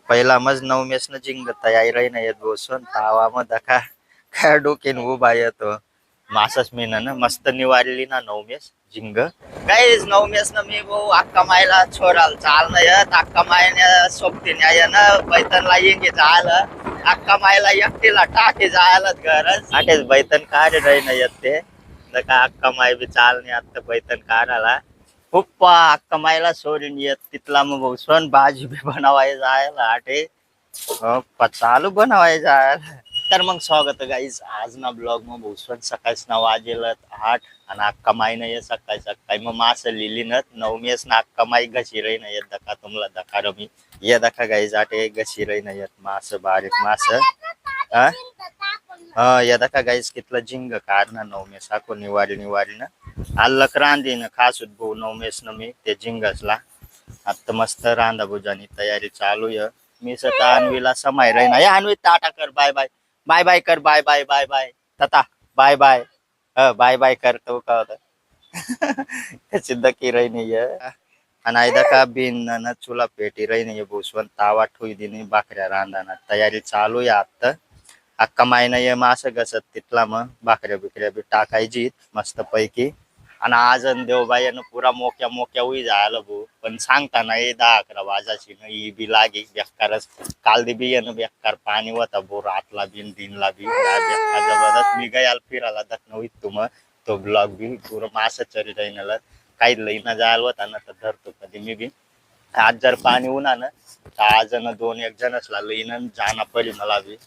पहिला मज नवमेस न जिंग तयारी रही नाही येत बसून तावा मग दखा काय डोकेन उभा येतो मासच मी ना मस्त निवारली ना नवमेस जिंग काहीच नवमेस ना मी भाऊ अक्का मायला छोराल चाल नाही येत अक्का मायने सोबतीने आहे ना बैतनला येंगे जायला अक्का मायला एकटीला टाके जायला गरज आठेच बैतन काढ रही नाही येत ते नका अक्का माय बी चाल नाही आता बैतन काढाला पप्पा अक्का मायला सोडून येत तिथला मग भाऊ सोन भाजी बी बनवाय जायला आठे चालू बनवाय जायला तर मग स्वागत गाईज आज ना ब्लॉग मग भाऊ सोन सकाळीच ना वाजेल 8 आणि अक्का माई नाही सकाळी सकाळी मग मास लिहिली ना नवमीस ना अक्का माई घशी रही नाही दका तुम्हाला दका रमी ये दका गाईज आठे घशी रही नाही मास बारीक मास हा या दका गाईज कितला जिंग काढणार नवमेस आखो निवारी ना आल्लक रांधी न खास उद्भव नवमेस न मी ते जिंगसला आता मस्त रांधा भुजानी तयारी चालू आहे मी स्वतः अन्वीला समय राही ना अन्वी टाटा कर बाय बाय बाय बाय कर बाय बाय बाय बाय तता बाय बाय बाय बाय करतो का होता सिद्ध की रही नहीं है अनायदा का बिन न चुला पेटी रही नहीं है भूसवन तावा ठुई दिनी बाकऱ्या रांधाना तयारी चालू आहे आता अक्का मायना ये मास घसत तिथला मग भाकऱ्या बिकऱ्या बी टाकायची मस्त पैकी आणि आज देवबाईनं पुरा मोक्या उई जायला भाऊ पण सांगताना 10-11 वाजाची न ही बी लागी बेकारच काल दे बी येणं बेकार पाणी होता भाऊ रातला बिन दिनला बी बेकार जबरदस्त मी गयाल फिरायला दखन होईत तुम तो ब्लॉग बी पुरं मास चरी जाईनला काही लईना जायला होता ना तर धरतो कधी मी बी आज जर पाणी उन्हा ना तर आज न 2-1 जणच लईन जाना पडी मला बी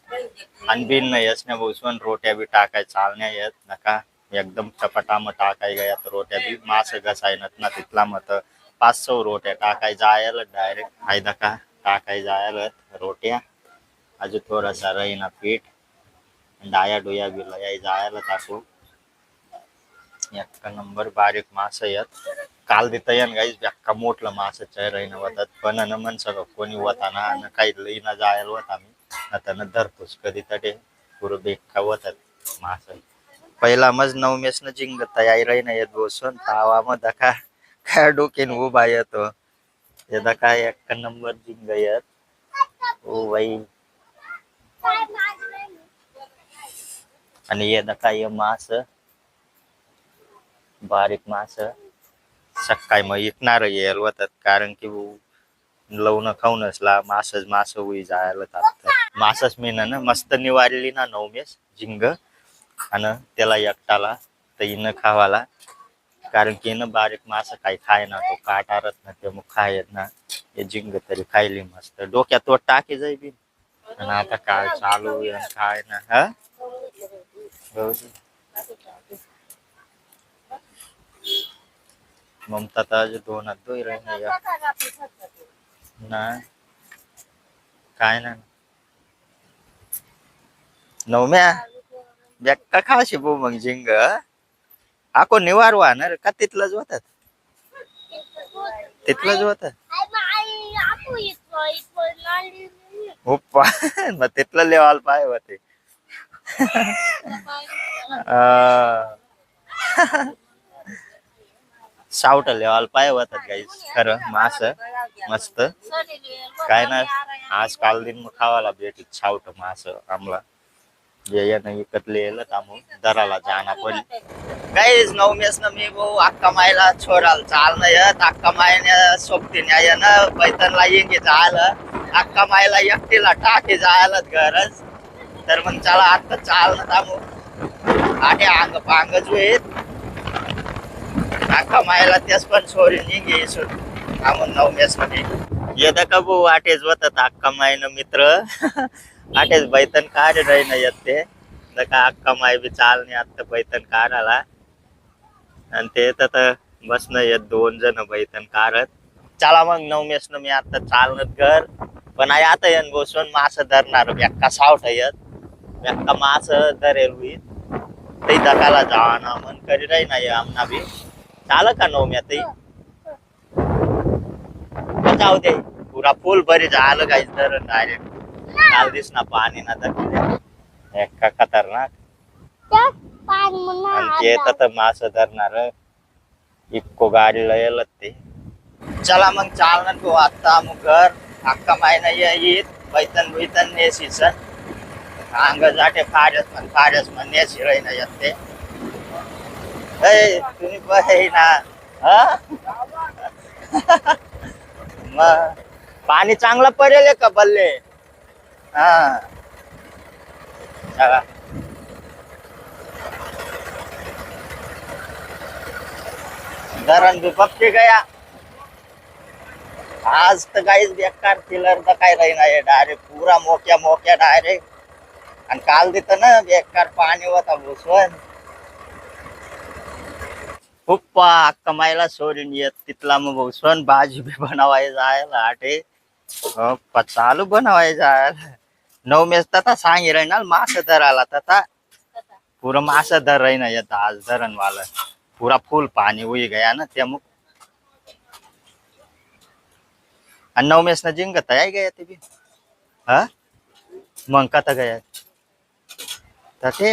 आणि बिन नाही असण्या बसून रोट्या बी टाकाय चालण्या येत नका एकदम चपटाम टाकाय गया तर रोट्या बी मास घसायनत ना तिथला मत 500 रोट्या टाकाय जायला डायरेक्ट फायदा का टाकाय जायला रोट्या अजून थोडासा रहीना पीठ डाया डोया बी लय जायला टाकू एक नंबर बारीक मास येत काल देतयन गाईज बेक्का मोठलं मास रहीना होतात पण न मन सगळं कोणी होता ना काही लईना जायला होता मी आता न धरतोच कधी तटे पुरं बेक्का होतात मास पहिला मज नवमेस न जिंग तयारी रही नाही येत बसून तावा मग दखा काय डोकेन उभा येतो ये दखा एक नंबर जिंग येत ओ बाई आणि ये दखा ये मास बारीक मास सकाळी मग विकणार येईल होतात कारण की लवणं खाऊनचला मास होई जायला तापत मासच मी ना मस्त निवारली ना नवमेस जिंग आणि त्याला एकटाला तर न खावाला कारण की न बारीक मास काही खाय ना तो काटारत ना ते मग खायत ना हे जिंग तरी खायली मस्त डोक्यात तो टाकी जाई बी आणि आता काय चालू खाय ना हा ममता तर 2 हात धुई रही ना काय ना नवम्या बेक्का खाशी बो मग जिंग आको निवार वाहणार का तिथलंच होतात उप्पा मग तिथलं लेवाल पाय होते सावट लेवाल पाय होतात गाईस खरं मास मस्त काय ना आज काल दिन मग खावाला भेटी सावट मास आमला ये नाही विकतले तामू दराला जाना पडी काहीच नवमेस ना मी भाऊ अक्का मायला छोराल चाल नाही येत अक्का मायने सोबतीने आहे ना बैतनला येंगे जायला अक्का मायला एकटीला टाके जायला गरज तर मग चला आता चाल ना तामू आठे अंग पांग जुएत अक्का मायला तेच पण सोडून येंगे थांबून नवमेस मध्ये येतं का भाऊ आठेच होतात अक्का मायनं मित्र आठेच बैतन काढ रही नाही येत ते नका अक्का माय बी चाल नाही आता बैतन काढाला आणि ते तर बस नाही येत 2 जण बैतन काढत चला मग नवमेस न मी आता चालत घर पण आता येन बसून मास धरणार बेक्का सावट येत बेक्का मास धरेल होईल ते दकाला जावाना मन करी रही नाही आमना बी चाल का नवम्या ते जाऊ दे पुरा फुल भरी झालं काही तर डायरेक्ट काल दिस ना पाणी ना धरले एक खतरनाक आणि ते मास धरणार इतको गाडी येल ते चला मग चालणार भाऊ आता मग घर अक्का मायना येत बैतन बैतन नेसीच अंग जाटे फारस मन नेसी रही ना येते तुम्ही बघ ना हा मग पाणी चांगलं पडेल का बल्ले हा चला. धरण भी पक्के गया आज तर काहीच बेकार फिलर तर काय राही नाही डायरेक्ट पुरा मोक्या मोक्या डायरेक्ट आणि काल देत ना बेकार पाणी होता भुसवण पप्पा कमायला सोडून येत तिथला मग भुसवण भाजी बी बनवाय जायला आटे पप्पा चालू बनवाय जायला 9 मेस तथा सांगी राही ना मास धराला तथा पूरा मास धर रही ना येत आज धरण वाला पूरा फुल पानी हुई गया ना त्या मग आणि 9 मेस न जिंग तयार गया ते बी हा मग कथा गया ते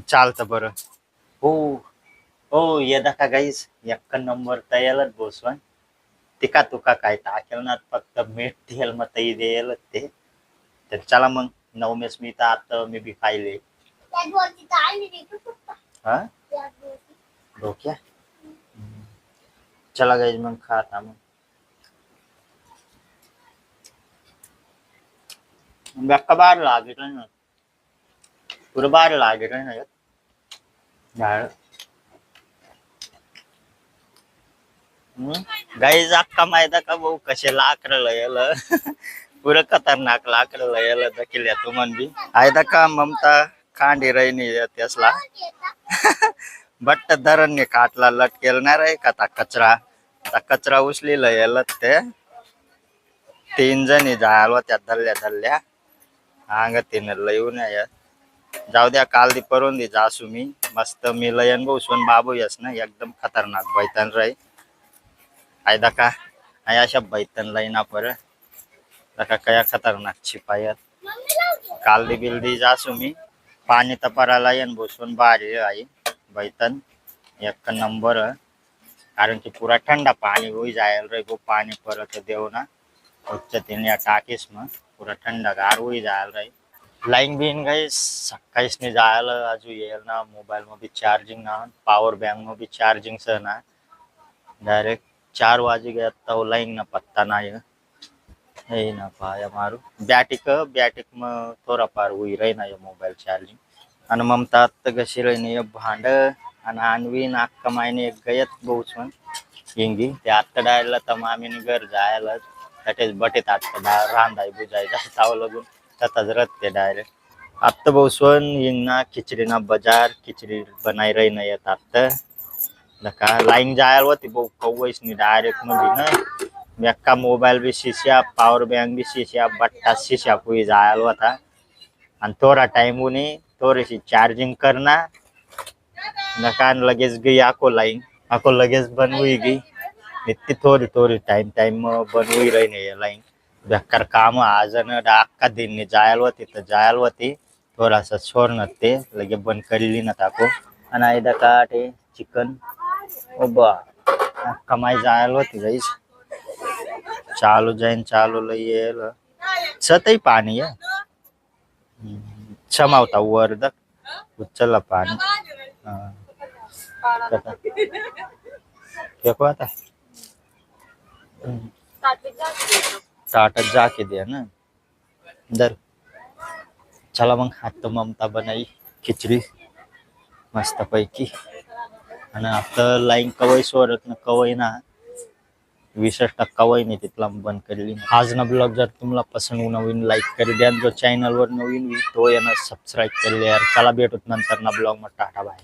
चालतं बरं हो हो यदा का गाईस एक नंबर तयारच बोसवन तिका तुका काय टाकेल ना फक्त मीठ तेल मग तई देईल ते तर चला मग 9 मेस मी तर आता मी बी खायले हा डोक्या चला गाईस मग खाता मग बेक्का बाहेर लागेल ना पुरं बाहेर लागेल ना बाहेर गाईज अक्का माहिती का भाऊ कसे लाकडं यायला पुरं खतरनाक लाकडं यायला दखिल्या तू म्हण बी आयदा का ममता खांडी रही त्यासला बट्ट धरणने काटला लटकेल नाही रे का कचरा उचलेला यायला ते 3 जणी जायला त्या धरल्या अंग तिने लयून जाऊ द्या काल दी परून दी जासू मी मस्त मी लयन बसून बाबू यस ना एकदम खतरनाक बैतन राही आयदा का अशा बैतन लाईना पर कया खतरनाक छिपायात काल दी बिल्दी जासू मी पाणी तपारायला येन बसून बाहेर आई बैतन एक नंबर कारण की पुरा ठंडा पाणी होई जायल रे गो पाणी परत देव ना उच्च तिने टाकीस मग पुरा ठंडा गार होई जायल रे लाईन बिन गई सकाळीच नाही जायला अजून येईल ना मोबाईल मध्ये चार्जिंग ना पॉवर बैंक मध्ये चार्जिंग स ना डायरेक्ट 4 वाजे गया तो लाईन ना पत्ता नाही है ना पाया मारू बॅटिक मग थोडा फार होई रही ना मोबाईल चार्जिंग आणि ममता आता कशी रही नाही भांड आणि आणवीन अक्का मायने एक गयत बोचून हिंगी ते आत्ता डायला तर मामीने घर जायला त्याटेच बटेत आत्ता रांधाय बुजाय जायचं लगून तथाच रथते डायरेक्ट आत्ता बोसवन हिंगना खिचडी ना बाजार खिचडी बनाई रही नाही येत आत्ता लका लाईन जायला होती भाऊ कव्वाईस नाही डायरेक्ट मध्ये ना मेक्का मोबाईल भी शीशा पॉवर बैंक भी शीशा बट्टा शीशा कोई जायला होता आणि थोडा टाइम होणे थोडीशी चार्जिंग करना नकान लगेच गई आको लगेच बनवून गई इतनी थोड़ी टाइम बनवून रही नाही लाईन बेकार काम आज न अक्का दिन ने जायल होती थोडासा छोड़न ते लगे बंद करी ना ताको आणि आयदा काटे चिकन ओबा कमाई जायल होती गाइस चालू जाइन चालू लईल सतही पाणी आहे क्षमावता वर्धक उचलला पाणी फेको आता टाटत जाके दिया ना दर चला मग आता ममता बनाई खिचडी मस्त पैकी आणि आता लाईन कवय सोडत ना कवय ना 20% कवय नाही तिथला बंद केली आज ना ब्लॉग जर तुम्हाला पसंत नवीन लाईक कर द्या जो चॅनल वर नवीन तो यानं सबस्क्राईब केले यार चला भेटूत नंतर ना ब्लॉग मध्ये टाटा बाय